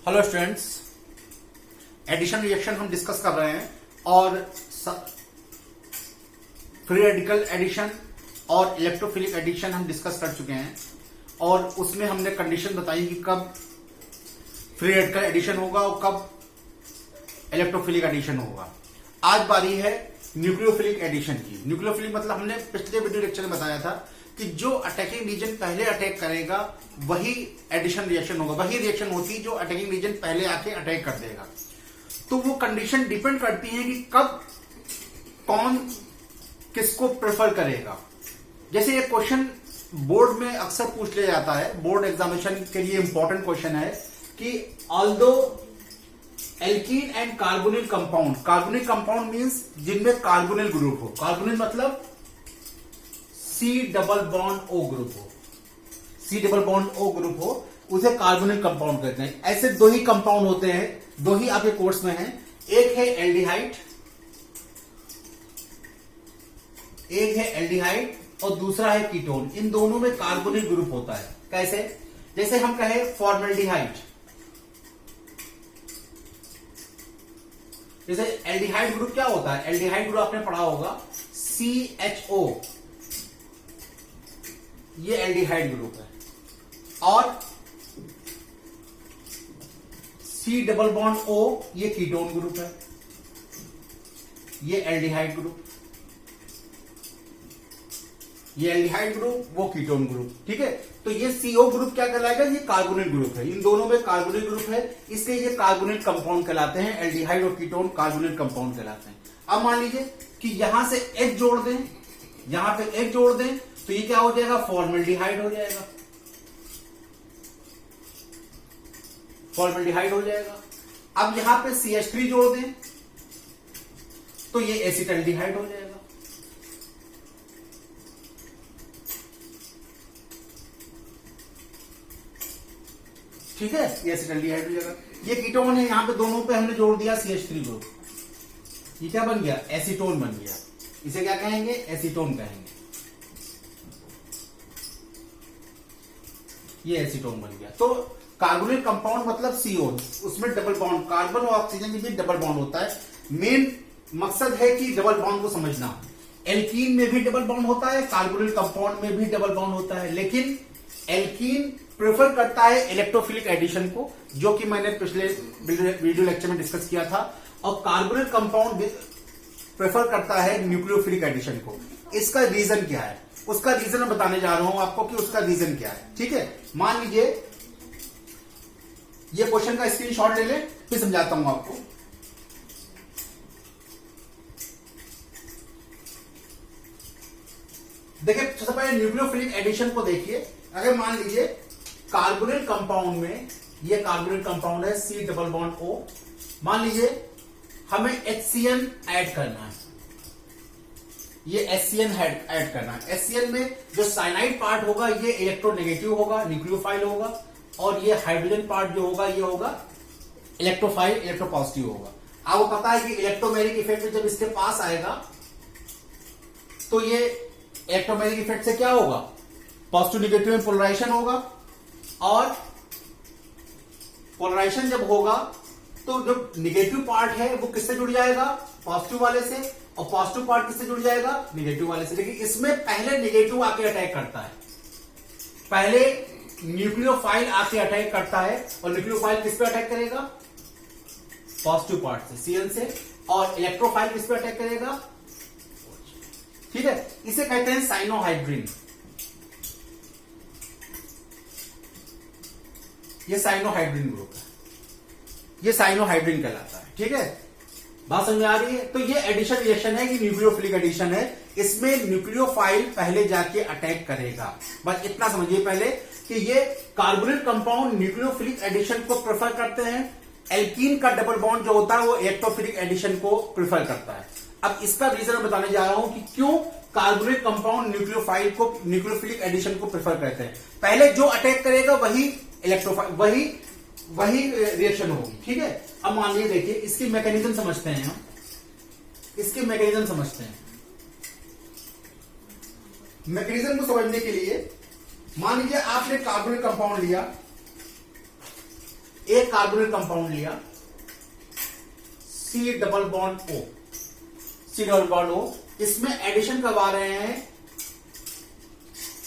Hello students, addition reaction हम discuss कर रहे हैं और फ्री रेडिकल एडिशन और इलेक्ट्रोफिलिक एडिशन हम डिस्कस कर चुके हैं और उसमें हमने कंडीशन बताई कि कब फ्री रेडिकल एडिशन होगा और कब इलेक्ट्रोफिलिक एडिशन होगा। आज बारी है न्यूक्लियोफिलिक एडिशन की। न्यूक्लियोफिलिक मतलब हमने पिछले वीडियो लेक्चर में बताया था कि जो अटैकिंग रीजन पहले अटैक करेगा वही एडिशन रिएक्शन होगा, वही रिएक्शन होती है जो अटैकिंग रीजन पहले आके अटैक कर देगा। तो वो कंडीशन डिपेंड करती है कि कब कौन किसको प्रेफर करेगा। जैसे ये क्वेश्चन बोर्ड में अक्सर पूछ लिया जाता है, बोर्ड एग्जामिनेशन के लिए इंपॉर्टेंट क्वेश्चन है कि although alkene and carbonyl compound, carbonyl compound means जिनमें कार्बोनिल ग्रुप हो, कार्बोनिल मतलब C double bond O group हो, C double bond O group हो, उसे कार्बोनिल कंपाउंड कहते हैं। ऐसे दो ही कंपाउंड होते हैं, दो ही आपके कोर्स में हैं, एक है एल्डिहाइड और दूसरा है कीटोन। इन दोनों में कार्बोनिल ग्रुप होता है। कैसे? जैसे हम कहें फॉर्मेल्डिहाइड, जैसे एल्डिहाइड ग्रुप क्या होता है? एल्डिहाइड ग्रुप आपने पढ़ा होगा CHO, ये एल्डिहाइड ग्रुप है, और C डबल बॉन्ड O ये कीटोन ग्रुप है, ये एल्डिहाइड ग्रुप, ये एल्डिहाइड ग्रुप, वो कीटोन ग्रुप। ठीक है, तो ये CO ग्रुप क्या कहलाएगा? ये कार्बोनिल ग्रुप है। इन दोनों में कार्बोनिल ग्रुप है, इसलिए ये कार्बोनिल कंपाउंड कहलाते हैं। एल्डिहाइड और कीटोन कार्बोनिल कंपाउंड कहलाते हैं। अब मान लीजिए कि यहां से H जोड़ दें, यहां पे H जोड़ दें तो ये क्या हो जाएगा? फॉर्मेल्डिहाइड हो जाएगा, फॉर्मेल्डिहाइड हो जाएगा। अब यहां पे CH3 जोड़ दें तो ये एसिटल्डिहाइड हो जाएगा। ठीक है, ये एसिटल्डिहाइड हो जाएगा। ये कीटोन है, यहां पे दोनों पे हमने जोड़ दिया CH3 ग्रुप, ये क्या बन गया? एसीटोन बन गया। इसे क्या कहेंगे? एसीटोन कहेंगे। ये एसीटोन बन गया। तो कार्बोनिल कंपाउंड मतलब CO, उसमें डबल बॉन्ड, कार्बन और ऑक्सीजन के बीच डबल बॉन्ड होता है। मेन मकसद है कि डबल बॉन्ड को समझना। एल्कीन में भी डबल बॉन्ड होता है, कार्बोनिल कंपाउंड में भी डबल बॉन्ड होता है, लेकिन एल्कीन प्रेफर करता है इलेक्ट्रोफिलिक एडिशन को, जो कि मैंने पिछले वीडियो लेक्चर में डिस्कस किया था, और कार्बोनिल कंपाउंड प्रेफर करता है न्यूक्लियोफिलिक एडिशन को। इसका रीजन क्या है? उसका रीजन मैं बताने जा रहा हूं आपको कि उसका रीजन क्या है। ठीक है, मान लीजिए ये क्वेश्चन का स्क्रीनशॉट ले ले, फिर समझाता हूं आपको। देखिए, सबसे पहले न्यूक्लियोफिलिक एडिशन को देखिए। अगर मान लीजिए कार्बोनिल कंपाउंड में, ये कार्बोनिल कंपाउंड है C डबल बॉन्ड O, मान लीजिए हमें HCN ऐड करना है, ये HCN ऐड करना है। HCN में जो साइनाइड पार्ट होगा ये इलेक्ट्रोनेगेटिव होगा, न्यूक्लियोफाइल होगा, और ये हाइड्रोजन पार्ट जो होगा ये होगा इलेक्ट्रोफाइल, इलेक्ट्रोपॉजिटिव होगा। आपको पता है कि इलेक्ट्रोमैग्नेटिक इफेक्ट जब इसके पास आएगा तो ये इलेक्ट्रोमैग्नेटिक इफेक्ट से क्या होगा? पॉजिटिव निगेटिव में पोलराइजेशन होगा, और पोलराइजेशन जब होगा तो जो निगेटिव पार्ट है वो किससे जुड़ जाएगा? पॉजिटिव वाले से, और पॉजिटिव पार्ट किससे जुड़ जाएगा? निगेटिव वाले से। लेकिन इसमें पहले निगेटिव आके अटैक करता है, पहले न्यूक्लियोफाइल आके अटैक करता है, और न्यूक्लियोफाइल किस पे अटैक करेगा? पॉजिटिव पार्ट से, CN से, और इलेक्ट्रोफाइल किस पे अटैक करेगा? ठीक है, इसे कहते हैं साइनोहाइड्रिन। ये साइनोहाइड्रिन ग्रुप है, ये साइनोहाइड्रिन कहलाता है। ठीक है, बात समझ में आ रही है? तो ये एडिशन रिएक्शन है कि न्यूक्लियोफिलिक एडिशन है। इसमें न्यूक्लियोफाइल पहले जाके अटैक करेगा। बस इतना समझिए पहले कि ये कार्बोनिल कंपाउंड न्यूक्लियोफिलिक एडिशन को प्रेफर करते हैं, एल्कीन का डबल बॉन्ड जो होता है वो इलेक्ट्रोफिलिक एडिशन को प्रेफर करता है। अब इसका रीजन मैं बताने जा रहा हूं कि क्यों कार्बोनिल कंपाउंड न्यूक्लियोफाइल को, न्यूक्लियोफिलिक एडिशन को प्रेफर करते हैं। पहले जो अटैक करेगा वही इलेक्ट्रोफाइल, वही रिएक्शन होगी। ठीक है, अब मान लीजिए, देखिए इसकी मैकेनिज्म समझते हैं हम, इसके मैकेनिज्म समझते हैं। मैकेनिज्म को समझने के लिए मान लीजिए आपने कार्बोनिल कंपाउंड लिया, एक कार्बोनिल कंपाउंड लिया C double bond O, C double bond O, इसमें एडिशन करवा रहे हैं।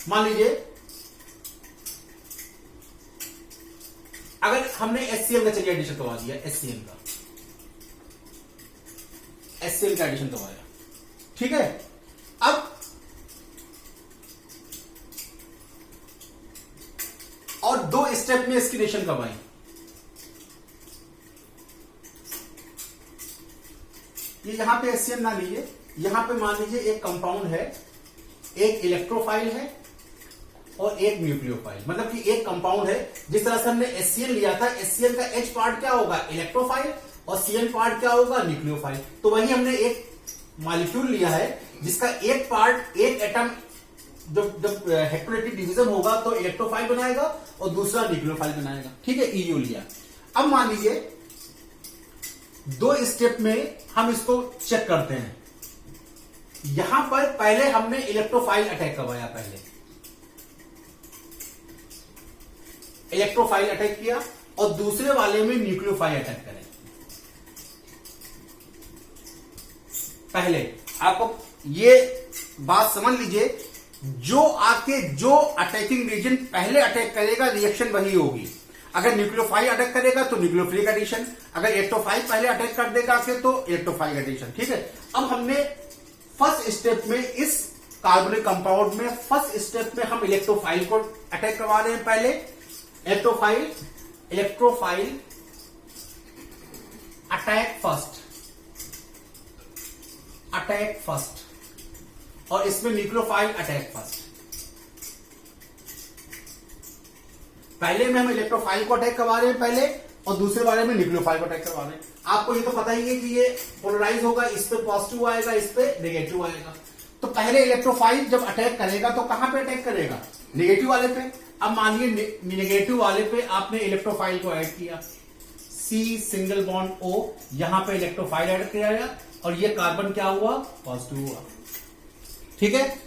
मान लीजिए अगर हमने HCl का चलिए एडिशन करवा दिया, HCl का एडिशन करवाया, ठीक है। अब और 2 स्टेप में इसकी रिएक्शन करवाई। ये यहां पे HCl ना लीजिए, यहां पे मान लीजिए एक कंपाउंड है, एक इलेक्ट्रोफाइल है और एक न्यूक्लियोफाइल। मतलब कि एक कंपाउंड है, जिस तरह से हमने HCl लिया था, HCl का H पार्ट क्या होगा, इलेक्ट्रोफाइल, और Cl पार्ट क्या होगा, न्यूक्लियोफाइल। तो वही हमने एक मॉलिक्यूल लिया है जिसका एक पार्ट, एक एटम जब हेटेरोनेटिव डिवीजन होगा तो इलेक्ट्रोफाइल बनाएगा और दूसरा न्यूक्लियोफाइल बनाएगा, ठीक है। EU लिया। अब मान लीजिए 2 स्टेप में हम इसको चेक करते हैं। यहां पर पहले हमने इलेक्ट्रोफाइल अटैक करवाया, पहले इलेक्ट्रोफाइल अटैक किया और दूसरे वाले में न्यूक्लियोफाइल अटैक करें। पहले आपको ये बात समझ लीजिए, जो अटैकिंग रीजन पहले अटैक करेगा, रिएक्शन वही होगी। अगर न्यूक्लियोफाइल अटैक करेगा तो न्यूक्लियोफिलिक एडिशन, अगर इलेक्ट्रोफाइल पहले अटैक कर देगा आके तो इलेक्ट्रोफाइल एडिशन, ठीक है। अब हमने फर्स्ट स्टेप में, इस कार्बोनिक कंपाउंड में फर्स्ट स्टेप में हम इलेक्ट्रोफाइल को अटैक करवा रहे हैं। पहले इलेक्ट्रोफाइल अटैक फर्स्ट, और इसमें न्यूक्लियोफाइल अटैक फर्स्ट। पहले में हम इलेक्ट्रोफाइल को अटैक करवा रहे हैं पहले, और दूसरे वाले में न्यूक्लियोफाइल को अटैक करवा रहे हैं। आपको ये तो पता ही है कि ये पोलराइज होगा, इस पे पॉजिटिव आएगा, इस पे नेगेटिव आएगा। तो पहले इलेक्ट्रोफाइल जब अटैक करेगा तो कहां पे अटैक करेगा, नेगेटिव वाले पे। अब मानिए नेगेटिव वाले पे आपने इलेक्ट्रोफाइल को ऐड किया, C सिंगल बॉन्ड O, यहां पे इलेक्ट्रोफाइल ऐड किया गया और ये कार्बन क्या हुआ, पॉजिटिव हुआ, ठीक है।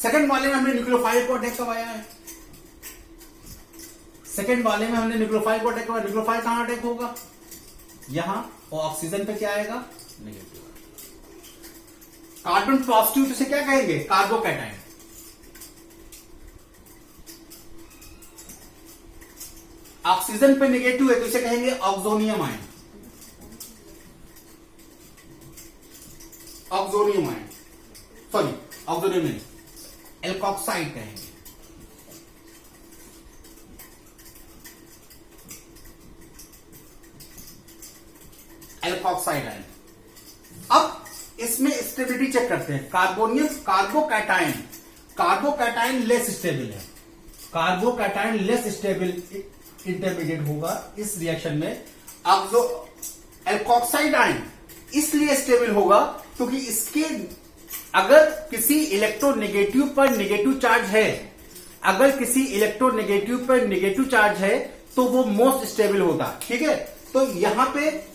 सेकंड वाले में हमने न्यूक्लियोफाइल को अटैक करवाया है, सेकंड वाले में हमने न्यूक्लियोफाइल को अटैक करवाया। न्यूक्लियोफाइल कहां अटैक होगा, यहां, और ऑक्सीजन पे क्या आएगा, नेगेटिव। कार्बन पॉजिटिव तो इसे क्या कहेंगे, कार्बोकैटायन। ऑक्सीजन पे नेगेटिव है तो इसे कहेंगे ऑक्सोनियम आयन, ऑक्सोनियम नहीं, एल्कोक्साइड कहेंगे। Alkoxide ion. अब इसमें स्टेबिलिटी चेक करते हैं। कार्बोकैटायन लेस स्टेबल है, कार्बोकैटायन लेस स्टेबल इंटरमीडिएट होगा इस रिएक्शन में। एल्कोक्साइड आयन इसलिए स्टेबल होगा क्योंकि इसके अगर किसी इलेक्ट्रोनेगेटिव पर नेगेटिव चार्ज है, अगर किसी इलेक्ट्रोनेगेटिव पर नेगेटिव चार्ज है तो वो मोस्ट स्टेबल होता, ठीक है। तो यहां पे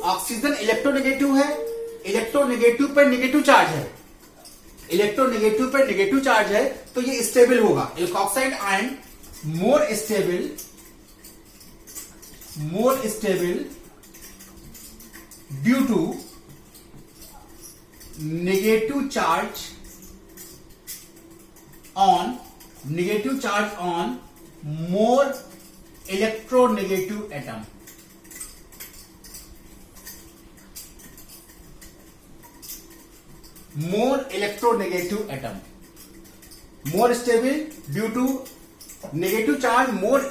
ऑक्सीजन इलेक्ट्रोनेगेटिव है, इलेक्ट्रोनेगेटिव पर नेगेटिव चार्ज है, इलेक्ट्रोनेगेटिव पर नेगेटिव चार्ज है तो ये स्टेबल होगा। Alkoxide ion more stable due to negative charge on more electronegative atom, more stable due to negative charge, more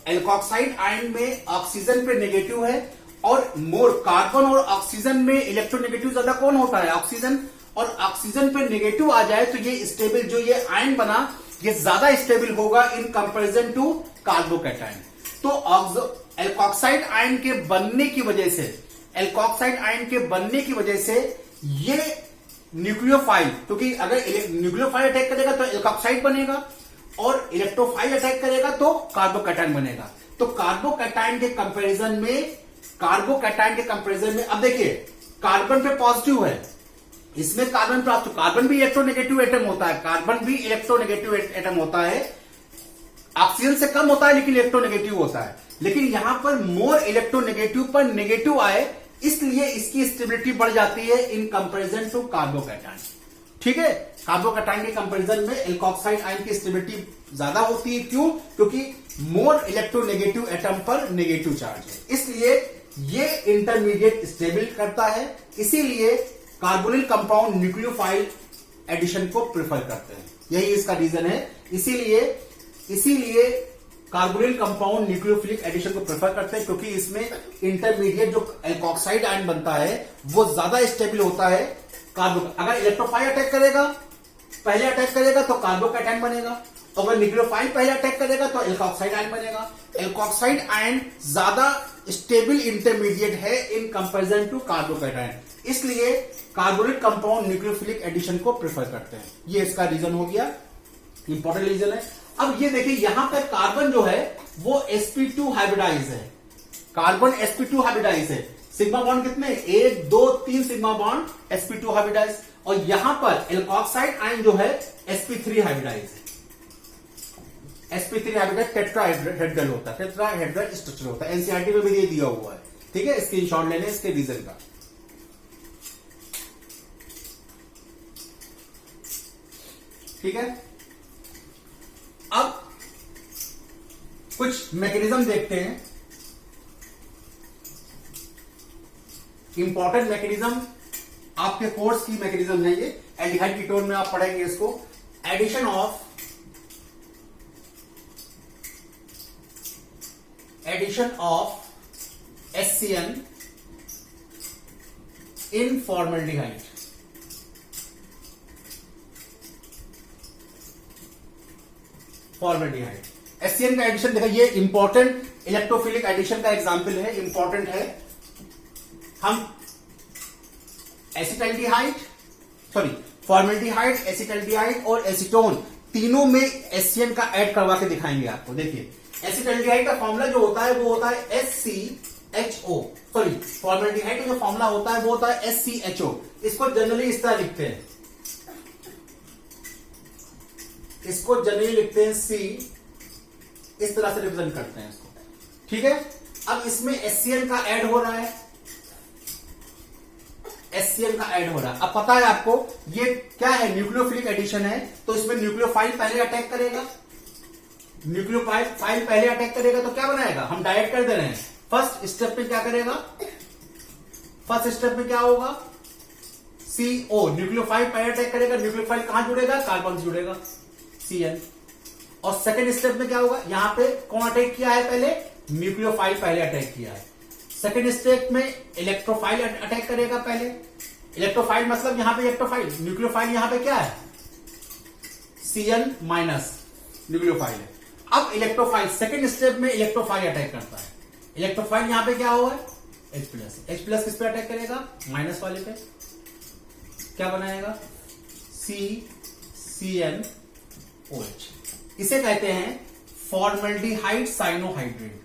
alkoxide ion में ऑक्सीजन पे नेगेटिव है और मोर कार्बन और ऑक्सीजन में इलेक्ट्रोनेगेटिव ज्यादा कौन होता है, ऑक्सीजन, और ऑक्सीजन पे नेगेटिव आ जाए तो ये स्टेबल, जो ये आयन बना ये ज्यादा स्टेबल होगा इन कंपैरिजन टू कार्बोकैटायन। तो एल्कोक्साइड आयन के बनने की वजह से ये न्यूक्लियोफाइल, क्योंकि अगर न्यूक्लियोफाइल अटैक करेगा तो एल्कोक्साइड बनेगा और इलेक्ट्रोफाइल अटैक करेगा तो कार्बोकैटायन बनेगा। तो कार्बोकैटायन के कंपैरिजन में अब देखिए कार्बन पे पॉजिटिव है, इसमें कार्बन पॉजिटिव, कार्बन भी इलेक्ट्रोनेगेटिव एटम होता है, ऑक्सीजन से कम होता है लेकिन इलेक्ट्रोनेगेटिव होता है। लेकिन यहां पर मोर इलेक्ट्रोनेगेटिव पर नेगेटिव आए, इसलिए इसकी स्टेबिलिटी बढ़ जाती है इन कंपैरिजन टू कार्बोकैटायन। ठीक है, कार्बोकैटायन के कंपैरिजन में एल्कोक्साइड आयन की स्टेबिलिटी ज्यादा होती है। क्यों? क्योंकि मोर इलेक्ट्रोनेगेटिव एटम पर नेगेटिव चार्ज है, इसलिए ये इंटरमीडिएट स्टेबल करता है। इसीलिए कार्बोनिल कंपाउंड न्यूक्लियोफाइल एडिशन को प्रेफर करते हैं, यही इसका रीजन है। इसीलिए कार्बोनिल कंपाउंड न्यूक्लियोफिलिक एडिशन को प्रेफर करते हैं, क्योंकि इसमें इंटरमीडिएट जो एल्कोक्साइड आयन बनता है वो ज्यादा स्टेबल होता है। अगर इलेक्ट्रोफाइल अटैक करेगा, पहले अटैक करेगा तो कार्बोकैटायन बनेगा, अगर न्यूक्लियोफाइल पहले अटैक करेगा तो एल्कोक्साइड आयन बनेगा। एल्कोक्साइड आयन ज्यादा स्टेबल इंटरमीडिएट है इन कंपैरिजन टू कार्बोकैटायन, इसलिए कार्बोनिल कंपाउंड न्यूक्लियोफिलिक एडिशन को प्रेफर करते हैं। ये इसका रीजन हो गया, इंपॉर्टेंट रीजन है। अब ये देखिए, यहां पर कार्बन जो है वो sp2 हाइब्रिडाइज है, कार्बन sp2 हाइब्रिडाइज है। सिग्मा बॉन्ड कितने? 1 2 3 सिग्मा बॉन्ड sp2 हाइब्रिडाइज, और यहां पर एल्कोक्साइड आयन जो है sp3 हाइब्रिडाइज है। sp3 हाइब्रिडाइज टेट्राहेड्रल होता है, टेट्राहेड्रल स्ट्रक्चर होता है, एनसीईआरटी में भी ये दिया हुआ है। ठीक है, स्क्रीनशॉट ले लें इसके रीजन का। ठीक है, अब कुछ मैकेनिज्म देखते हैं, इंपॉर्टेंट मैकेनिज्म आपके कोर्स की मैकेनिज्म है ये। एल्डिहाइड कीटोन में आप पढ़ेंगे इसको, addition of HCN in formaldehyde. Formaldehyde HCN का एडिशन देखा, ये इंपॉर्टेंट इलेक्ट्रोफिलिक एडिशन का एग्जांपल है, इंपॉर्टेंट है। हम एसिटल्डिहाइड, फॉर्मल्डिहाइड, एसिटल्डिहाइड और एसीटोन तीनों में HCN का ऐड करवा के दिखाएंगे आपको। देखिए, एसिटल्डिहाइड का फॉर्मूला जो होता है वो होता है SCHO, फॉर्मल्डिहाइड का जो फॉर्मूला होता है वो होता है SCHO। इसको जनरली इस तरह लिखते हैं, इसको जनरली लिखते हैं C, इस तरह से रिप्रेजेंट करते हैं इसको। ठीक है, अब इसमें HCN का ऐड हो रहा है, HCN का ऐड हो रहा है। अब पता है आपको ये क्या है, न्यूक्लियोफिलिक एडिशन है, तो इसमें न्यूक्लियोफाइल पहले अटैक करेगा, न्यूक्लियोफाइल पहले अटैक करेगा तो क्या बनाएगा, हम डायरेक्ट कर दे रहे हैं। फर्स्ट स्टेप पे क्या करेगा, फर्स्ट स्टेप में क्या होगा, CO, न्यूक्लियोफाइल पहले अटैक करेगा, न्यूक्लियोफाइल कहां जुड़ेगा, कार्बन से जुड़ेगा, CN। और सेकंड स्टेप में क्या होगा, यहां पे कौन अटैक किया है, पहले न्यूक्लियोफाइल पहले अटैक किया है। सेकंड स्टेप में इलेक्ट्रोफाइल अटैक करेगा पहले, इलेक्ट्रोफाइल मतलब यहां पे इलेक्ट्रोफाइल, न्यूक्लियोफाइल यहां पे क्या है, CN माइनस न्यूक्लियोफाइल है। अब इलेक्ट्रोफाइल सेकंड स्टेप में इलेक्ट्रोफाइल अटैक करता है, इलेक्ट्रोफाइल यहां पे क्या हुआ है, H प्लस किस पे अटैक करेगा, माइनस वाले पे, क्या बनाएगा, CCNOH। इसे कहते हैं फॉर्मल्डिहाइड साइनोहाइड्रेट।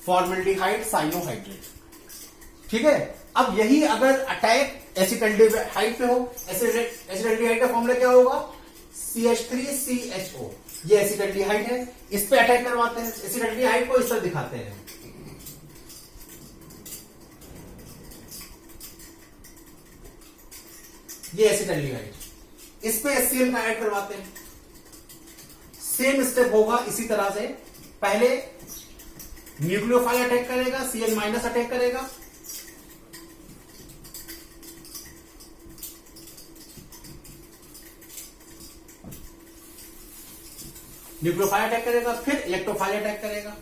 फॉर्मल्डिहाइड साइनोहाइड्रेट। ठीक है, अब यही अगर अटैक एसिटल्डिहाइड पे हो, एसिटल्डिहाइड का फॉर्मूला क्या होगा, CH3CHO। ये एसिटल्डिहाइड है, इस पे अटैक करवाते हैं, एसिटल्डिहाइड को इस तरह दिखाते हैं। ये एसिटल्डिहाइड, इस पे HCN का ऐड करवाते हैं। सेम स्टेप होगा इसी तरह से, पहले न्यूक्लियोफाइल अटैक करेगा, CN माइनस अटैक करेगा, न्यूक्लियोफाइल अटैक करेगा, फिर इलेक्ट्रोफाइल अटैक करेगा।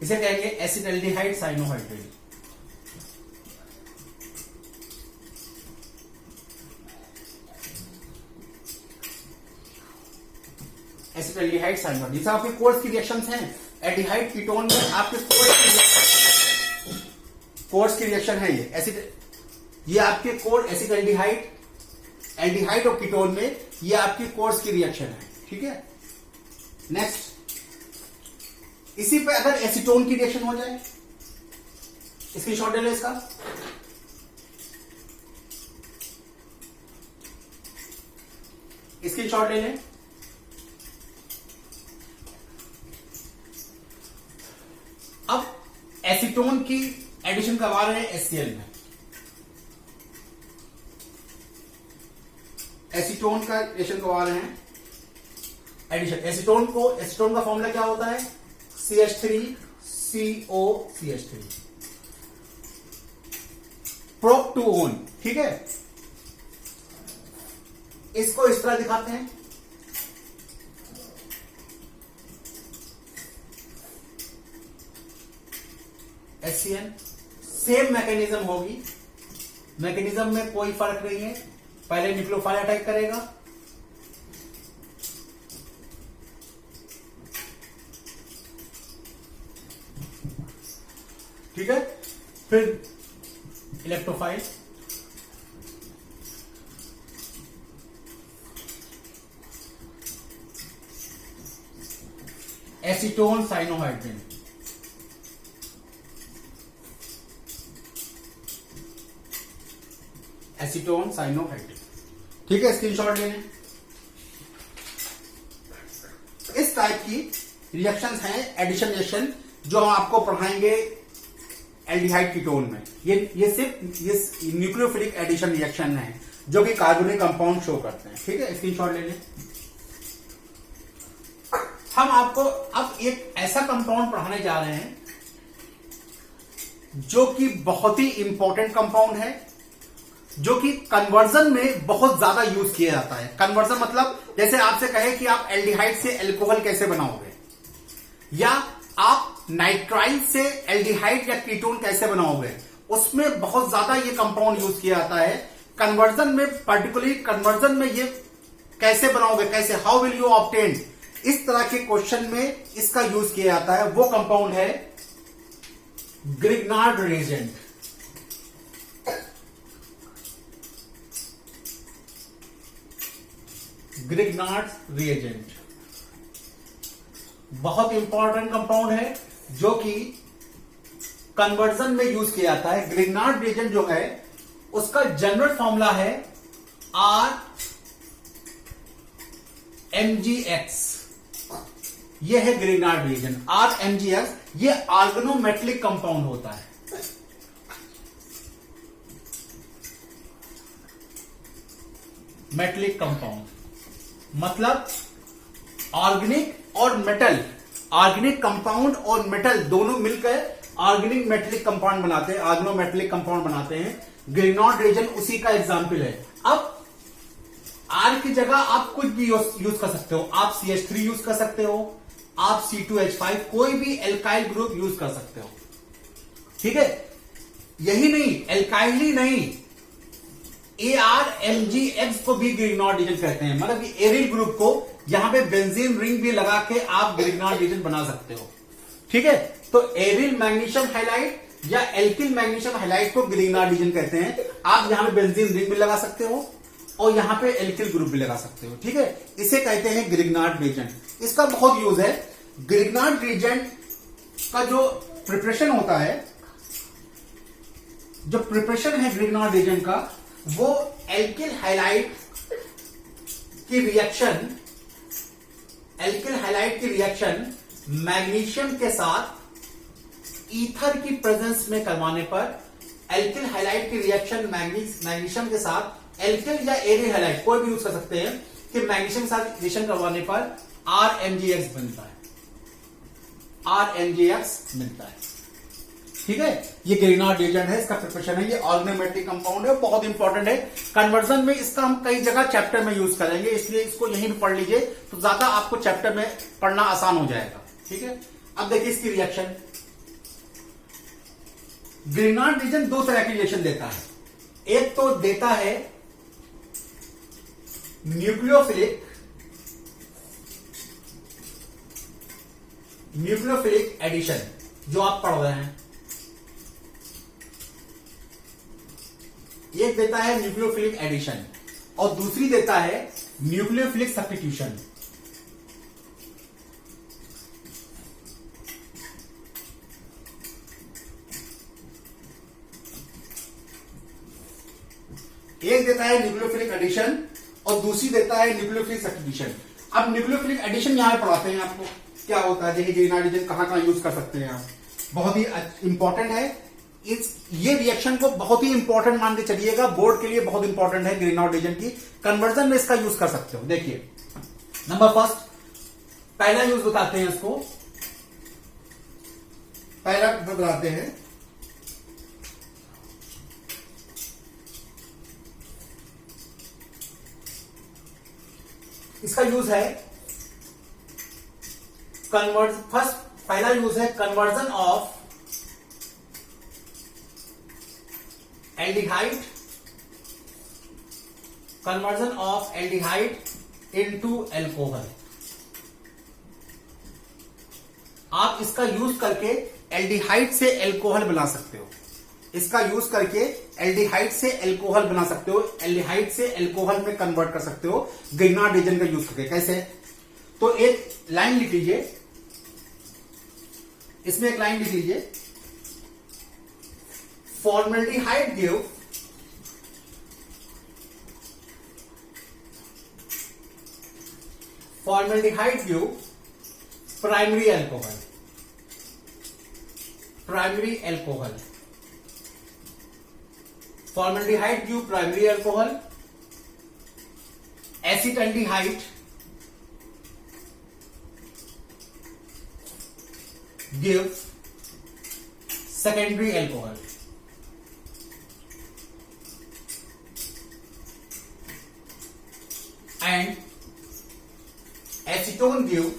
इसे कहेंगे एसिटल्डिहाइड साइनोहाइड्रेट। एसिटल्डिहाइड साइनोहाइड्रेट, जैसे आपके कोर्स की रिएक्शंस हैं, एल्डिहाइड कीटोन में आपके कोर्स की रिएक्शन है ये आपके कोर एसिटल्डिहाइड, एल्डिहाइड और कीटोन में ये आपकी कोर्स की रिएक्शन है। ठीक है, नेक्स्ट इसी पे अगर एसीटोन की रिएक्शन हो जाए, स्क्रीनशॉट ले लो इसका। स्क्रीनशॉट ले लें। अब एसीटोन की एडिशन करवा रहे हैं HCl में। एसीटोन का एडिशन करवा रहे हैं, एडिशन एसीटोन का फॉर्मूला क्या होता है? CH3COCH3 प्रोपटूओन। ठीक है, इसको इस तरह दिखाते हैं। HCl सेम मैकेनिज्म होगी, मैकेनिज्म में कोई फर्क नहीं है। पहले न्यूक्लियोफाइल अटैक करेगा, ठीक है, फिर electrophile, acetone cyanohydrin, acetone cyanohydrin. ठीक है, स्क्रीनशॉट ले लें। इस टाइप की रिएक्शंस हैं एडिशन रिएक्शन, जो हम आपको पढ़ाएंगे एल्डिहाइड कीटोन में। ये सिर्फ ये न्यूक्लियोफिलिक एडिशन रिएक्शन है जो कि कार्बोनिक कंपाउंड शो करते हैं। ठीक है, स्क्रीनशॉट ले लें। हम आपको अब एक ऐसा कंपाउंड पढ़ाने जा रहे हैं जो कि बहुत ही इंपॉर्टेंट कंपाउंड है, जो कि कन्वर्जन में बहुत ज्यादा यूज किया जाता है। कन्वर्जन मतलब जैसे आपसे कहे कि आप एल्डिहाइड से एल्कोहल कैसे बनाओगे, या आप नाइट्राइल से एल्डिहाइड या कीटोन कैसे बनाओगे, उसमें बहुत ज्यादा ये कंपाउंड यूज किया जाता है। कन्वर्जन में, पर्टिकुलरली कन्वर्जन में ये कैसे बनाओगे, कैसे, हाउ विल यू ऑब्टेन, इस तरह के क्वेश्चन में इसका यूज किया जाता है। वो कंपाउंड है ग्रिग्नार्ड रिएजेंट। ग्रिग्नार्ड रिएजेंट बहुत इंपॉर्टेंट कंपाउंड है जो कि कन्वर्जन में यूज किया जाता है। ग्रिग्नार्ड रिएजेंट जो है उसका जनरल फॉर्मूला है RMgX। यह है ग्रिग्नार्ड रिएजेंट RMgX। यह ऑर्गेनोमेटेलिक कंपाउंड होता है। मेटलिक कंपाउंड मतलब ऑर्गेनिक और मेटल, ऑर्गेनिक कंपाउंड और मेटल दोनों मिलकर ऑर्गेनिक मेटलिक कंपाउंड बनाते हैं, ऑर्गेनोमेटेलिक कंपाउंड बनाते हैं। ग्रिग्नार्ड रिएजेंट उसी का एग्जाम्पल है। अब R की जगह आप कुछ भी यूज कर सकते हो। आप CH3 यूज कर सकते हो, आप C2H5, कोई भी एल्काइल ग्रुप यूज कर सकते हो। ठीक है, यही नहीं, एल्काइल ही नहीं, ARMgX को भी ग्रिग्नार्ड रिएजेंट कहते हैं। मतलब कि एरिल ग्रुप को यहां पे बेंजीन रिंग भी लगा के आप ग्रिग्नार्ड रिएजेंट बना सकते हो। ठीक है, तो एरिल मैग्नीशियम हाइलाइड या एल्किल मैग्नीशियम हाइलाइड को ग्रिग्नार्ड रिएजेंट कहते हैं। आप यहां पे बेंजीन रिंग भी लगा सकते हो और यहां पे एल्किल ग्रुप भी लगा सकते हो। ठीक है, इसे कहते हैं ग्रिग्नार्ड रिएजेंट। इसका बहुत यूज है। ग्रिग्नार्ड रिएजेंट का जो प्रिपरेशन होता है, जो प्रिपरेशन है ग्रिग्नार्ड रिएजेंट का, वो एल्किल हाइलाइड की रिएक्शन, एल्किल हाइलाइड की रिएक्शन मैग्नीशियम के साथ ईथर की प्रेजेंस में करवाने पर, एल्किल हाइलाइड की रिएक्शन मैग्नीशियम के साथ, एल्किल या एरिल हाइलाइड कोई भी यूज कर सकते हैं, कि मैग्नीशियम के साथ रिएक्शन करवाने पर RMgX बनता है, RMgX मिलता है। ठीक है, ये ग्रिग्नार्ड रिएजेंट है, इसका प्रिपरेशन है, ये ऑर्गेनोमेटेलिक कंपाउंड है, बहुत इंपॉर्टेंट है। कन्वर्जन में इसका हम कई जगह चैप्टर में यूज करेंगे, इसलिए इसको यहीं पे पढ़ लीजिए तो ज्यादा आपको चैप्टर में पढ़ना आसान हो जाएगा। ठीक है, अब देखिए इसकी रिएक्शन। ग्रिग्नार्ड रिएजेंट दो तरह की रिएक्शन देता है। एक तो देता है न्यूक्लियोफिलिक एडिशन, जो आप पढ़ रहे हैं। एक देता है न्यूक्लियोफिलिक एडिशन और दूसरी देता है न्यूक्लियोफिलिक सब्स्टिट्यूशन। एक देता है न्यूक्लियोफिलिक एडिशन और दूसरी देता है न्यूक्लियोफिलिक सब्स्टिट्यूशन। अब न्यूक्लियोफिलिक एडिशन यहां पढ़ाते हैं आपको क्या होता है, देखिए ग्रेनाइडेशन कहां यूज कर सकते हैं आप, बहुत ही इंपॉर्टेंट है। ये रिएक्शन को बहुत ही इंपॉर्टेंट मान के चलिएगा, बोर्ड के लिए बहुत इंपॉर्टेंट है। ग्रीनहाउस एजेंट की कन्वर्जन में इसका यूज कर सकते हो। देखिए नंबर फर्स्ट, पहला यूज बताते हैं इसको, पहला बताते हैं इसका यूज है पहला यूज है conversion of aldehyde, into alcohol. आप इसका यूज करके एल्डिहाइड से एल्कोहल बना सकते हो, इसका यूज करके एल्डिहाइड से एल्कोहल बना सकते हो, एल्डिहाइड से एल्कोहल में कन्वर्ट कर सकते हो ग्रिग्नार्ड एजेंट का यूज करके। कैसे? तो एक लाइन लिख लीजिए, इसमें एक लाइन लिख लीजिए, formaldehyde give primary alcohol, formaldehyde give primary alcohol, acetaldehyde give secondary alcohol. And acetone give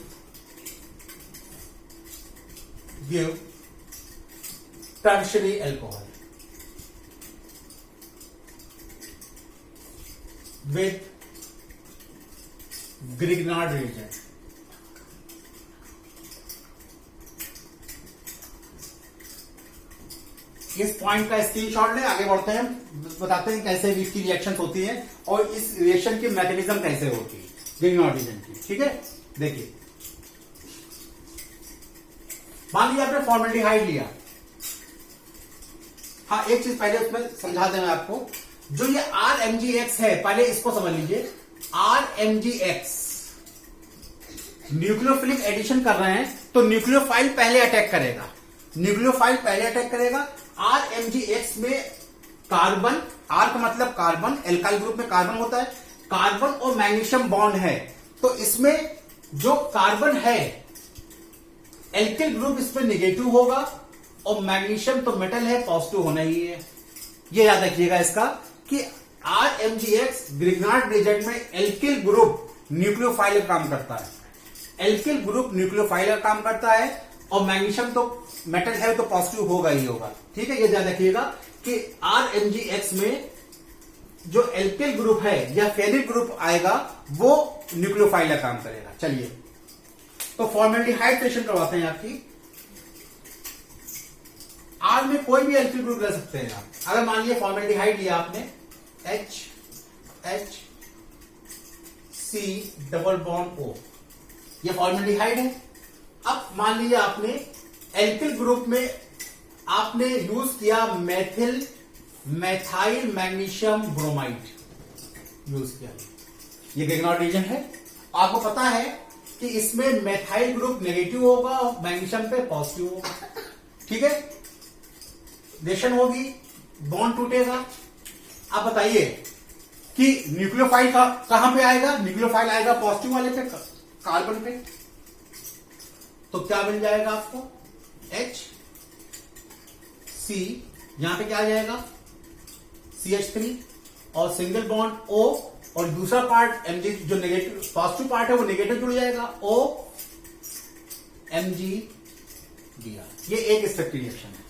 tertiary alcohol with Grignard reagent। इस पॉइंट का स्क्रीनशॉट ले, आगे बढ़ते हैं, बताते हैं कैसे इसकी रिएक्शंस होती है और इस रिएक्शन की मैकेनिज्म कैसे होती है ग्रिग्नार्ड एजेंट की। ठीक है, देखिए मान लीजिए आपने फॉर्मल्डिहाइड लिया। हाँ, एक चीज पहले उसमें समझा दें मैं आपको, जो ये RMgX है पहले इसको समझ लीजिए। RMgX न्यूक्लियोफिलिक एडिशन कर रहे हैं तो न्यूक्लियोफाइल पहले अटैक करेगा, RMgX में कार्बन, R का मतलब कार्बन, एल्काइल ग्रुप में कार्बन होता है, कार्बन और मैग्नीशियम बॉन्ड है, तो इसमें जो कार्बन है एल्किल ग्रुप इसमें नेगेटिव होगा और मैग्नीशियम तो मेटल है, पॉजिटिव होना ही है। ये याद रखिएगा इसका कि RMgX ग्रिग्नार्ड रिएजेंट में एल्किल ग्रुप न्यूक्लियोफाइल का काम करता है, एल्किल ग्रुप न्यूक्लियोफाइल का काम करता है और मैग्नीशियम तो मेटल है तो पॉजिटिव होगा ही होगा। ठीक है, ये याद रखिएगा कि RMgX में जो एल्किल ग्रुप है या फेरिक ग्रुप आएगा वो न्यूक्लियोफाइल का काम करेगा। चलिए तो फॉर्मल्डिहाइड रिएक्शन करवाते हैं आपकी। R में कोई भी एल्किल ग्रुप ले सकते हैं आप। अगर मान लीजिए फॉर्मल्डिहाइड लिया आपने, HC डबल बॉन्ड O, ये फॉर्मल्डिहाइड है। अब मान लीजिए आपने एल्किल ग्रुप में आपने यूज किया मैथाइल मैग्नीशियम ब्रोमाइड यूज किया, ये ग्रिग्नार्ड रिएजेंट है। आपको पता है कि इसमें मैथाइल ग्रुप नेगेटिव होगा और मैग्नीशियम पे पॉजिटिव होगा। ठीक है, रिएक्शन होगी, बॉन्ड टूटेगा। अब बताइए कि न्यूक्लियोफाइल कहां पे आएगा? न्यूक्लियोफाइल आएगा पॉजिटिव वाले पे, कार्बन पे। तो क्या मिल जाएगा आपको? HC, यहां पे क्या आ जाएगा? CH3 और सिंगल बॉन्ड O और दूसरा पार्ट Mg जो नेगेटिव पॉजिटिव पार्ट है वो नेगेटिव जुड़ जाएगा, O MgBr। ये एक स्टेप की रिएक्शन है,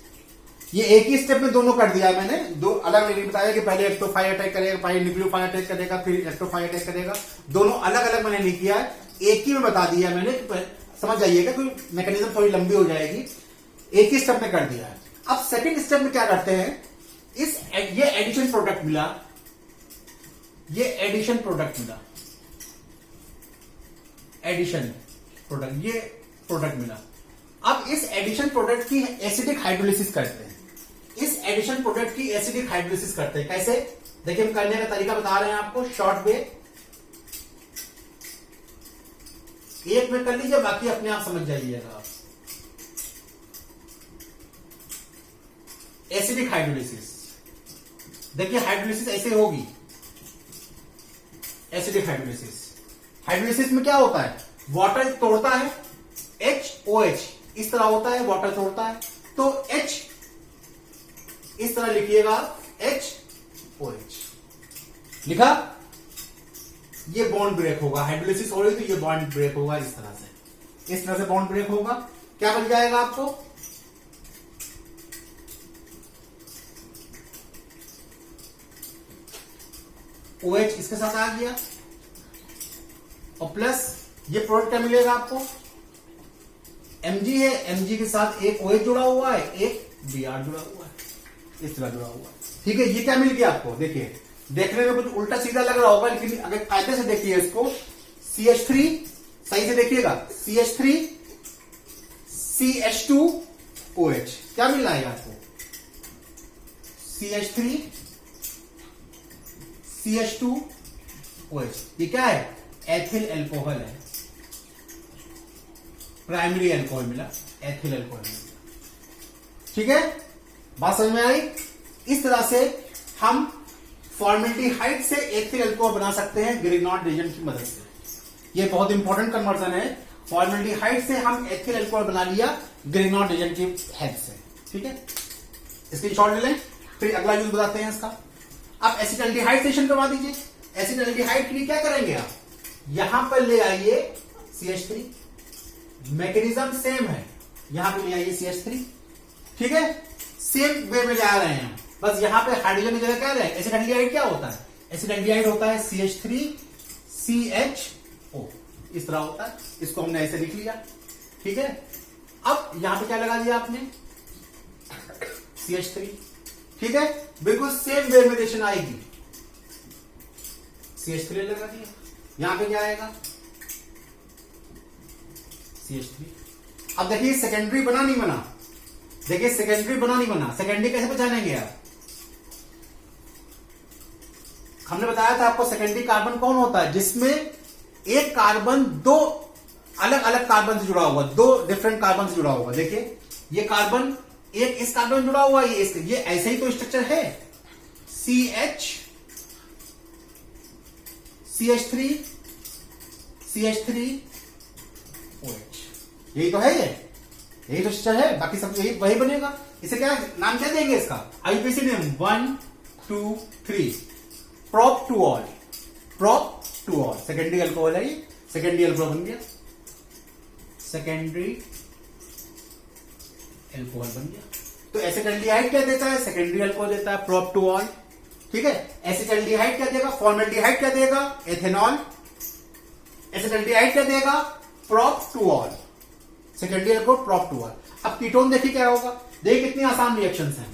ये एक ही स्टेप में दोनों कर दिया मैंने, दो अलग नहीं बताया कि पहले एक्टोफाइल अटैक करेगा, पहले न्यूक्लियोफाइल अटैक करेगा, फिर एक्टोफाइल अटैक करेगा। दोनों अलग अलग मैंने नहीं किया है, एक ही में बता दिया मैंने। समझ जाइएगा कोई मैकेनिज्म थोड़ी लंबी हो जाएगी, एक ही स्टेप में कर दिया है। अब सेकंड स्टेप में क्या करते हैं, ये एडिशन प्रोडक्ट मिला, एडिशन प्रोडक्ट मिला। अब इस एडिशन प्रोडक्ट की एसिडिक हाइड्रोलिसिस करते हैं, कैसे? देखिए हम करने का तरीका बता रहे हैं आपको शॉर्ट वे, एक में कर लीजिए, बाकी अपने आप समझ जाइएगा। एसिडिक हाइड्रोलिसिस, देखिए हाइड्रोलिसिस ऐसे होगी। एसिडिक हाइड्रोलिसिस, हाइड्रोलिसिस में क्या होता है, वाटर तोड़ता है HOH, इस तरह होता है, वाटर तोड़ता है तो H इस तरह लिखिएगा HOH, लिखा, ये बॉन्ड ब्रेक होगा। हाइड्रोलिसिस हो रही तो ये बॉन्ड ब्रेक होगा, इस तरह से बॉन्ड ब्रेक होगा। क्या बन जाएगा आपको, OH इसके साथ आ गया और प्लस ये प्रोडक्ट क्या मिलेगा आपको, Mg है, Mg के साथ एक OH जुड़ा हुआ है, एक Br जुड़ा हुआ है, इस तरह जुड़ा हुआ है। ठीक है, ये क्या मिल गया आपको, देखिए देखने में कुछ उल्टा सीधा लग रहा होगा, लेकिन अगर कायदे से देखिए इसको, CH3, सही से देखिएगा, CH3 CH2OH, क्या मिल रहा है आपको, CH3 CH2OH, ये क्या है, एथिल एल्कोहल है, प्राइमरी एल्कोहल मिला, एथिल एल्कोहल मिला। ठीक है, बात समझ में आई। इस तरह से हम फॉर्मेल्डिहाइड से एथिल अल्कोहल बना सकते हैं ग्रिग्नॉट रिएजेंट की मदद से। ये बहुत इंपॉर्टेंट कन्वर्जन है, फॉर्मेल्डिहाइड से हम एथिल अल्कोहल बना लिया ग्रिग्नॉट रिएजेंट की हेल्प से। ठीक है, इसकी शॉर्ट ले लें, फिर अगला यूज बताते हैं इसका। अब एसिटाल्डिहाइड सेशन करवा दीजिए। एसिटाल्डिहाइड के लिए क्या करेंगे आप, यहां पर ले आइए CH3, मैकेनिज्म सेम है, यहां पे ले आइए CH3। ठीक है, सेम वे में ले आ रहे हैं, बस यहां पे हाइड्रोजन की जगह क्या रहे हैं। एसिटाल्डिहाइड क्या होता है, एसिटाल्डिहाइड होता है CH3 CHO, इस तरह होता है, इसको हमने ऐसे लिख लिया। ठीक है, अब यहां पे क्या लगा दिया आपने, CH3। ठीक है, बिल्कुल सेम वे में रिएक्शन आएगी, CH3 लगा दिया, यहां पे क्या आएगा, CH3। अब देखिए सेकेंडरी बना नहीं बना, देखिए सेकेंडरी बना नहीं बना, सेकेंडरी कैसे पहचानेंगे आप, हमने बताया था आपको सेकेंडरी कार्बन कौन होता है, जिसमें एक कार्बन दो अलग अलग कार्बन से जुड़ा हुआ, दो डिफरेंट कार्बन से जुड़ा हुआ। देखिए ये कार्बन एक इस कार्बन से जुड़ा हुआ, ये ऐसे ही तो स्ट्रक्चर है, CH3 CH3OH, यही तो है, यही तो स्ट्रक्चर है, बाकी सब यही वही बनेगा। इसे क्या नाम क्या देंगे इसका, IUPAC name 1 2 3, prop two ol, prop two ol, secondary alcohol है ये, सेकेंडरी अल्कोहल बन गया, सेकेंडरी अल्कोहल बन गया। तो एसिटाल्डिहाइड क्या देता है, सेकेंडरी अल्कोहल देता है, प्रोप टू ऑल। ठीक है, एसिटाल्डिहाइड क्या देगा, फॉर्मेल्डिहाइड क्या देगा, एथेनॉल। एसिटाल्डिहाइड क्या देगा, prop two ol, secondary alcohol prop two ol. अब कीटोन देखिए क्या होगा, देखिए कितनी आसान रिएक्शंस हैं।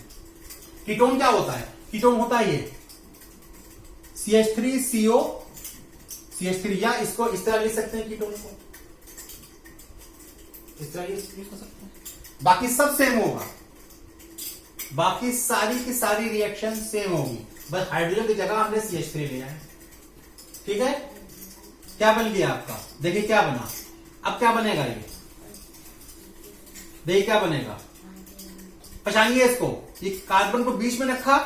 कीटोन क्या होता है, कीटोन होता है ये CH3CO CH3, या इसको इस तरह लिख सकते हैं, कीटोन को इस तरह यूज कर सकते हैं। बाकी सब सेम होगा, बाकी सारी की सारी रिएक्शन सेम होगी, बस हाइड्रोजन की जगह हमने CH3 लिया है। ठीक है, क्या बन गया आपका, देखिए क्या बना, अब क्या बनेगा ये, देखिए क्या बनेगा, पहचानिए इसको, ये कार्बन को बीच में रखा,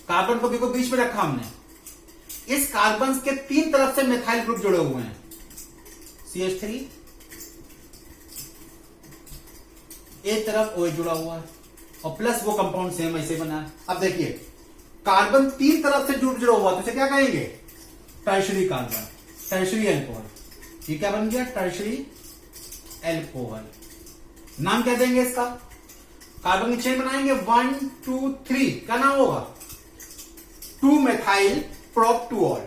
कार्बन को बीच में रखा हमने, इस कार्बन के तीन तरफ से मिथाइल ग्रुप जुड़े हुए हैं, CH3, एक तरफ OH जुड़ा हुआ है और प्लस वो कंपाउंड सेम ऐसे बना है। अब देखिए कार्बन तीन तरफ से जुड़ा हुआ, तो इसे क्या कहेंगे, टर्शरी कार्बन, टर्शरी अल्कोहल। ये क्या बन गया, टर्शरी अल्कोहल। नाम क्या देंगे इसका, कार्बन की चेन बनाएंगे 1 2 3, क्या नाम होगा, 2 मेथाइल प्रोप टू ऑल।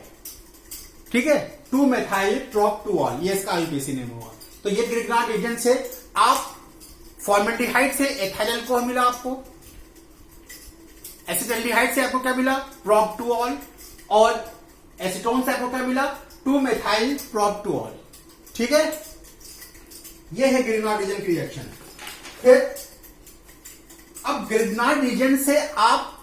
ठीक है, 2 मेथाइल प्रोप टू ऑल, ये इसका IUPAC नेम होगा। तो ये ग्रिग्नॉट एजेंट से आप फॉर्मेल्डिहाइड से एथिल अल्कोहल मिला आपको, एसिटाल्डिहाइड से आपको क्या मिला, प्रोप टू ऑल, और एसीटोन से आपको क्या मिला, 2 मेथाइल प्रोप टू ऑल। ठीक है, यह है ग्रिग्नॉट एजेंट की रिएक्शन। फिर अब ग्रिग्नॉट एजेंट से आप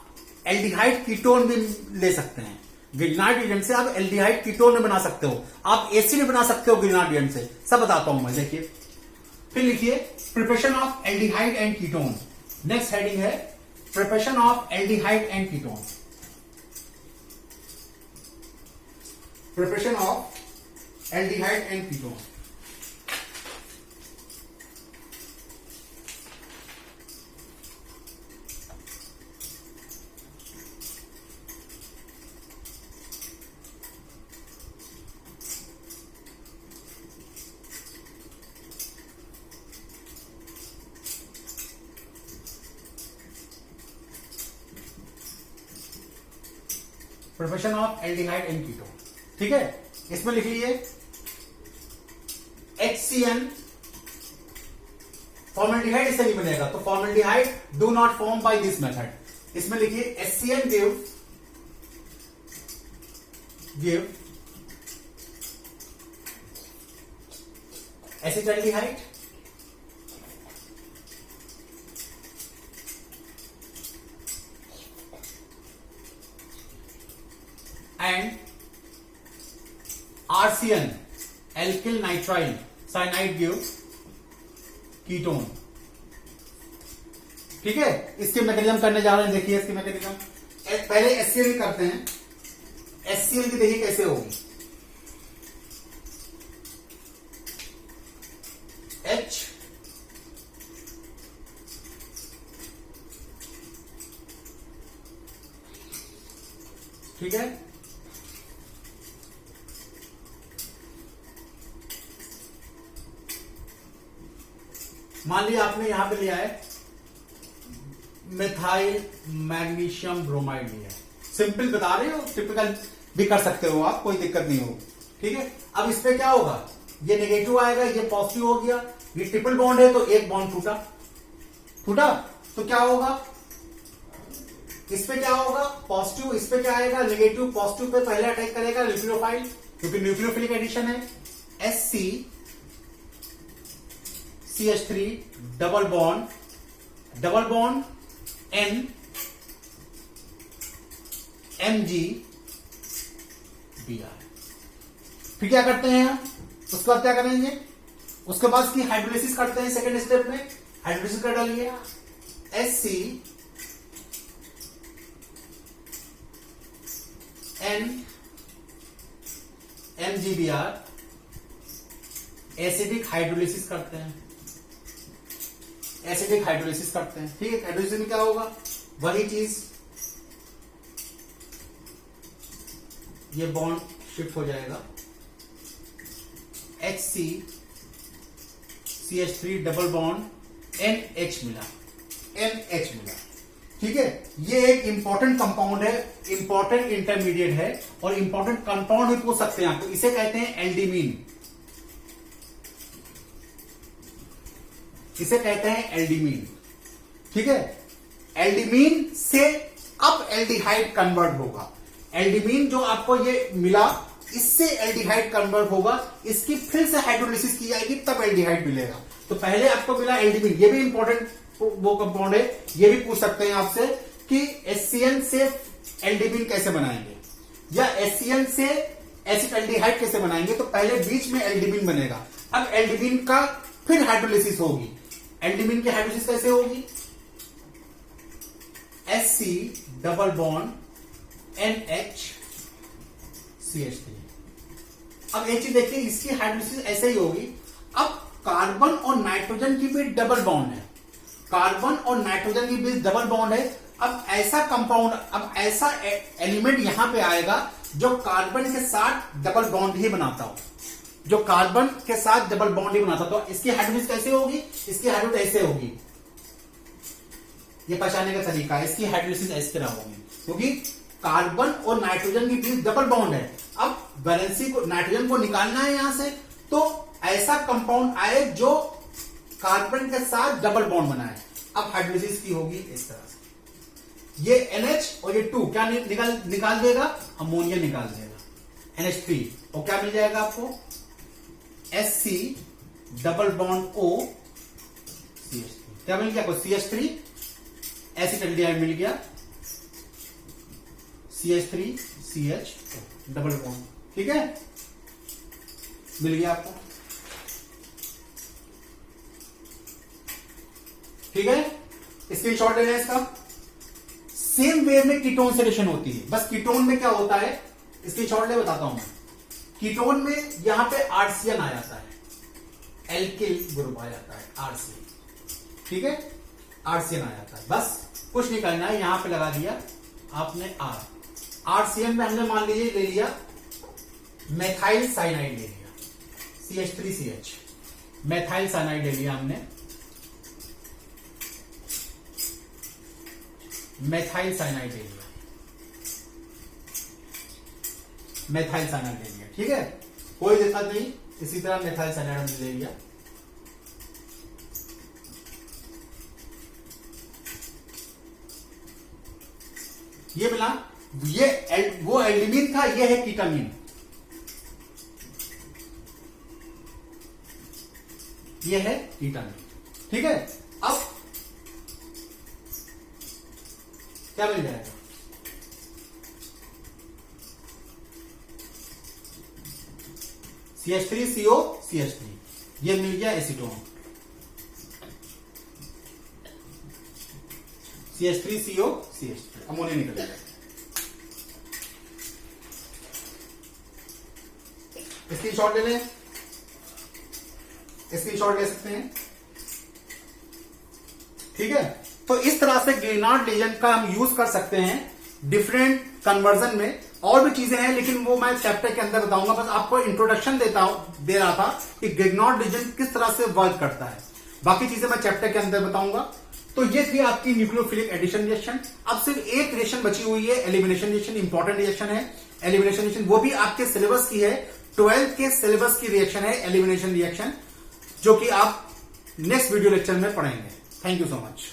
एल्डिहाइड कीटोन भी ले सकते हैं। ग्रिग्नार्ड एजेंट से आप एल्डिहाइड कीटोन भी बना सकते हो, आप एसिड बना सकते हो ग्रिग्नार्ड एजेंट से, सब बताता हूं मैं। देखिए फिर लिखिए preparation of aldehyde and ketone. Next heading है preparation of aldehyde and ketone. Preparation of aldehyde and ketone. Preparation of aldehyde and ketone, ठीक है। इसमें लिख लीजिए HCN, फॉर्मल्डिहाइड इससे नहीं बनेगा, तो formaldehyde do not form by this method. इसमें लिखिए HCN give acetaldehyde and RCN, alkyl nitrile cyanide give ketone, ठीक है। इसके मैकेनिज्म करने जा रहे हैं, देखिए इसके मैकेनिज्म। पहले HCl करते हैं। HCl की देखिए कैसे होगी, H ठीक है, मान लिया आपने यहां पे लिया है मिथाइल मैग्नीशियम ब्रोमाइड लिया है। सिंपल बता रहे हो, टिपिकल भी कर सकते हो आप, कोई दिक्कत नहीं हो, ठीक है। अब इस पे क्या होगा, ये नेगेटिव आएगा, ये पॉजिटिव हो गया, ये ट्रिपल बॉन्ड है तो एक बॉन्ड टूटा, तो क्या होगा, इस पे क्या होगा पॉजिटिव, इस पे क्या आएगा नेगेटिव, पॉजिटिव पे पहले अटैक करेगा न्यूक्लियोफाइल, क्योंकि न्यूक्लियोफिलिक एडिशन है। CH3 double bond N Mg Br। फिर क्या करते हैं हम, उसके बाद क्या करेंगे, उसके बाद इसकी हाइड्रोलिसिस करते हैं। सेकेंड स्टेप में हाइड्रोलिसिस कर डालिए HC N MgBr, acidic hydrolysis करते हैं, ठीक है। हाइड्रोलिसिस में क्या होगा, वही चीज, ये बॉन्ड शिफ्ट हो जाएगा, HC CH3 double bond NH मिला, ठीक है। ये एक इंपॉर्टेंट कंपाउंड है, इंपॉर्टेंट इंटरमीडिएट है, और इंपॉर्टेंट कंपाउंड भी पूछ सकते हैं आपको। इसे कहते हैं एल्डिमीन, ठीक है। एल्डिमीन से अब एल्डिहाइड कन्वर्ट होगा। एल्डिमीन जो आपको ये मिला, इससे एल्डिहाइड कन्वर्ट होगा, इसकी फिर से हाइड्रोलिसिस की जाएगी, तब एल्डिहाइड मिलेगा। तो पहले आपको मिला एल्डिमीन, ये भी इंपॉर्टेंट वो कंपाउंड है, ये भी पूछ सकते हैं आपसे कि HCN से एल्डिमीन कैसे बनाएंगे, या HCN से एसिटाल्डिहाइड कैसे बनाएंगे। तो पहले बीच में एल्डिमीन बनेगा, अब एल्डिमीन का फिर हाइड्रोलिसिस होगी। एल्डिमीन की हाइड्रोलिसिस कैसे होगी, HC double bond NH CH3। अब एक चीज देखिए, इसकी हाइड्रोलिसिस ऐसे ही होगी। अब कार्बन और नाइट्रोजन की भी डबल बॉन्ड है, डबल बॉन्ड है। अब ऐसा कंपाउंड, अब ऐसा एलिमेंट यहां पे आएगा जो कार्बन के साथ डबल बॉन्ड ही बनाता हो, तो इसकी हाइड्रोलिसिस कैसे होगी, इसकी हाइड्रोलिसिस ऐसे होगी। ये पहचानने का तरीका है, इसकी हाइड्रोलिसिस इस तरह होगी, क्योंकि कार्बन और नाइट्रोजन के बीच डबल बॉन्ड है। अब वैलेंसी को, नाइट्रोजन को निकालना है यहां से, तो ऐसा कंपाउंड आए जो कार्बन के साथ डबल बॉन्ड बनाए। अब हाइड्रोलिसिस की होगी इस तरह से, ये NH और ये 2 क्या निकाल देगा, अमोनिया निकाल देगा, NH3, और क्या मिल जाएगा आपको, HC double bond O CH3। क्या मिल गया आपको, CH3 एसिटाल्डिहाइड मिल गया, CH3CH डबल बॉन्ड, ठीक है, मिल गया आपको, ठीक है। स्क्रीनशॉट लेना है इसका। सेम वे में कीटोन से रिएक्शन होती है, बस कीटोन में क्या होता है, स्क्रीनशॉट ले बताता हूं मैं। कीटोन में यहां पे RCN आ जाता है, एल्किल ग्रुप आ जाता है RCN, ठीक है, RCN आ जाता है, बस कुछ नहीं करना है, यहां पे लगा दिया आपने RCN में हमने मान लीजिए ले लिया मेथाइल साइनाइड ले लिया, CH3CH मेथाइल साइनाइड ले लिया हमने, मेथाइल साइनाइड ले लिया, मेथाइल साइनाइड ले लिया, ठीक है, कोई दिक्कत नहीं। इसी तरह मेथाइल साइनाइड हमने ले लिया, ये मिला, ये वो एल्डिमीन था, ये है कीटामीन, ये है कीटामीन, ठीक है। अब क्या मिल जाएगा, CH3CO CH3, ये मिल गया एसीटोन, CH3CO CH3, अमोनिया निकल जाएगा। स्क्रीनशॉट ले लें, स्क्रीनशॉट ले सकते हैं, ठीक है। तो इस तरह से ग्रेनार्ड लीजन का हम यूज कर सकते हैं डिफरेंट कन्वर्जन में। और भी चीजें हैं लेकिन वो मैं चैप्टर के अंदर बताऊंगा, बस आपको इंट्रोडक्शन दे रहा था कि ग्रेनार्ड लीजन किस तरह से वर्क करता है, बाकी चीजें मैं चैप्टर के अंदर बताऊंगा। तो ये थी आपकी न्यूक्लियोफिलिक एडिशन रिएक्शन। अब सिर्फ एक रिएक्शन बची हुई है, एलिमिनेशन रिएक्शन, इंपॉर्टेंट रिएक्शन है एलिमिनेशन रिएक्शन, वो भी आपके सिलेबस की है, 12th के सिलेबस की रिएक्शन है एलिमिनेशन रिएक्शन, जो कि आप नेक्स्ट वीडियो लेक्चर में पढ़ेंगे। Thank you so much.